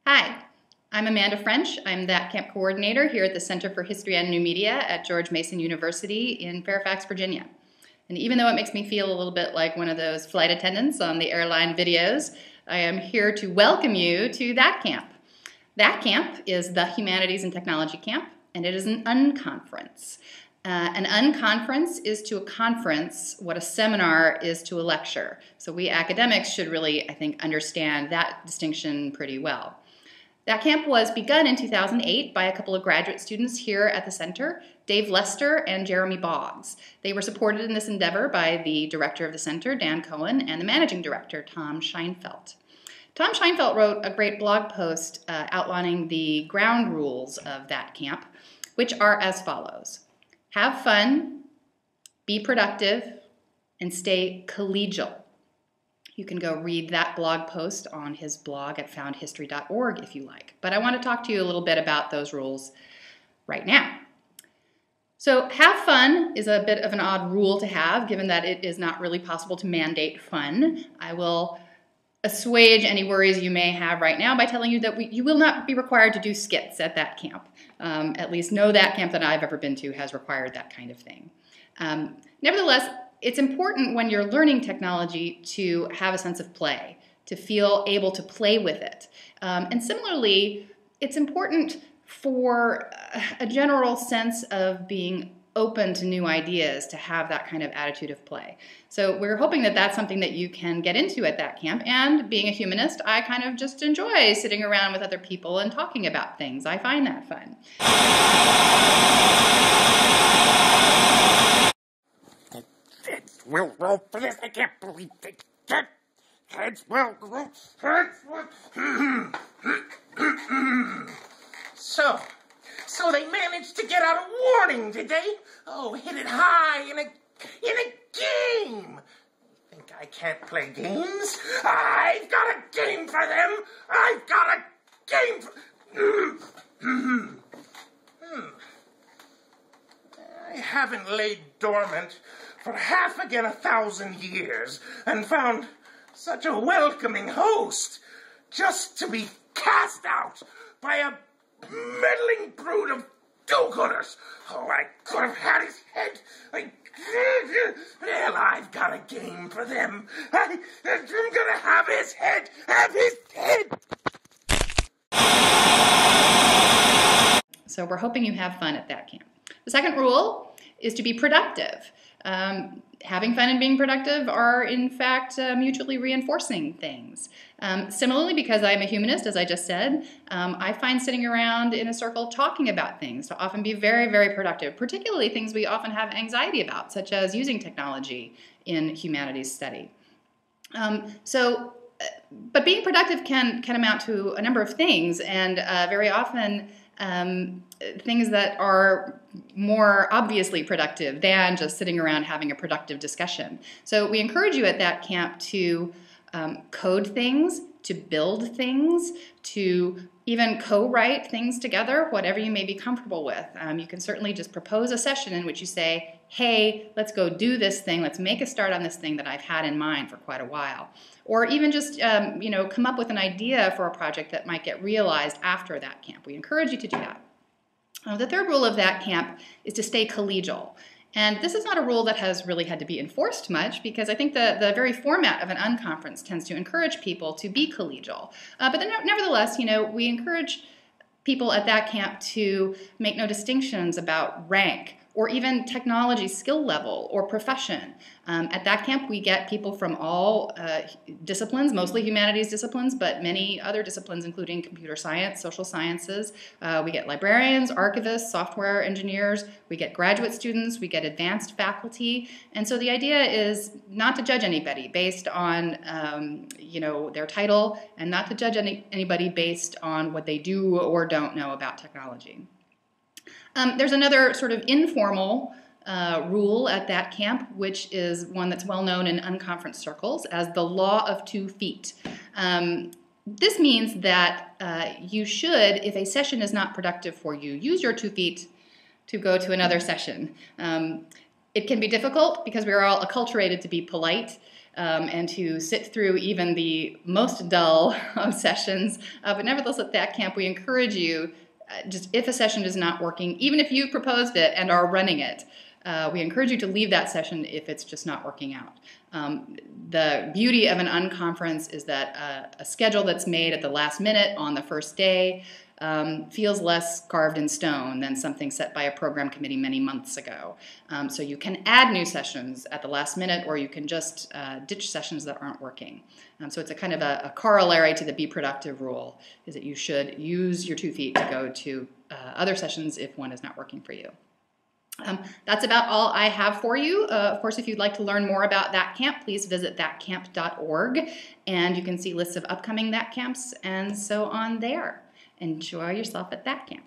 Hi, I'm Amanda French. I'm that camp coordinator here at the Center for History and New Media at George Mason University in Fairfax, Virginia. And even though it makes me feel a little bit like one of those flight attendants on the airline videos, I am here to welcome you to that camp. That camp is the Humanities and Technology Camp, and it is an unconference. An unconference is to a conference what a seminar is to a lecture. So we academics should really, I think, understand that distinction pretty well. That camp was begun in 2008 by a couple of graduate students here at the center, Dave Lester and Jeremy Boggs. They were supported in this endeavor by the director of the center, Dan Cohen, and the managing director, Tom Scheinfeld. Tom Scheinfeld wrote a great blog post outlining the ground rules of that camp, which are as follows. Have fun, be productive, and stay collegial. You can go read that blog post on his blog at foundhistory.org if you like. But I want to talk to you a little bit about those rules right now. So have fun is a bit of an odd rule to have, given that it is not really possible to mandate fun. I will assuage any worries you may have right now by telling you that you will not be required to do skits at that camp. At least no that camp that I've ever been to has required that kind of thing. Nevertheless, it's important when you're learning technology to have a sense of play, to feel able to play with it. And similarly, it's important for a general sense of being open to new ideas, to have that kind of attitude of play. So we're hoping that that's something that you can get into at that camp. And being a humanist, I kind of just enjoy sitting around with other people and talking about things. I find that fun. Will roll for this. I can't believe it. Heads will roll. So they managed to get out a warning, did they? Oh, hit it high in a game. Think I can't play games? I've got a game for them. I've got a game for... I haven't laid dormant for half again 1,000 years and found such a welcoming host just to be cast out by a meddling brood of do-gooders. Oh, I could have had his head. Well, I've got a game for them. I'm gonna have his head. So we're hoping you have fun at that camp. The second rule is to be productive. Having fun and being productive are, in fact, mutually reinforcing things. Similarly, because I'm a humanist, as I just said, I find sitting around in a circle talking about things to often be very, very productive, particularly things we often have anxiety about, such as using technology in humanities study. But being productive can amount to a number of things, and very often things that are more obviously productive than just sitting around having a productive discussion. So we encourage you at that camp to code things, to build things, to even co-write things together, whatever you may be comfortable with. You can certainly just propose a session in which you say, hey, let's go do this thing, let's make a start on this thing that I've had in mind for quite a while. Or even just come up with an idea for a project that might get realized after that camp. We encourage you to do that. The third rule of that camp is to stay collegial. And this is not a rule that has really had to be enforced much, because I think the very format of an unconference tends to encourage people to be collegial. But then, nevertheless, we encourage people at that camp to make no distinctions about rank or even technology skill level or profession. At that camp, we get people from all disciplines, mostly humanities disciplines, but many other disciplines, including computer science, social sciences. We get librarians, archivists, software engineers. We get graduate students. We get advanced faculty. And so the idea is not to judge anybody based on their title, and not to judge anybody based on what they do or don't know about technology. There's another sort of informal rule at that camp, which is one that's well known in unconference circles as the law of 2 feet. This means that you should, if a session is not productive for you, use your 2 feet to go to another session. It can be difficult because we are all acculturated to be polite. and to sit through even the most dull of sessions. But nevertheless, at THATCamp, we encourage you, just if a session is not working, even if you proposed it and are running it, we encourage you to leave that session if it's just not working out. The beauty of an unconference is that a schedule that's made at the last minute on the first day feels less carved in stone than something set by a program committee many months ago. So you can add new sessions at the last minute, or you can just ditch sessions that aren't working. So it's a kind of a corollary to the be productive rule, is that you should use your 2 feet to go to other sessions if one is not working for you. That's about all I have for you. Of course, if you'd like to learn more about THATCamp, please visit thatcamp.org, and you can see lists of upcoming THATCamps and so on there. Enjoy yourself at THATCamp.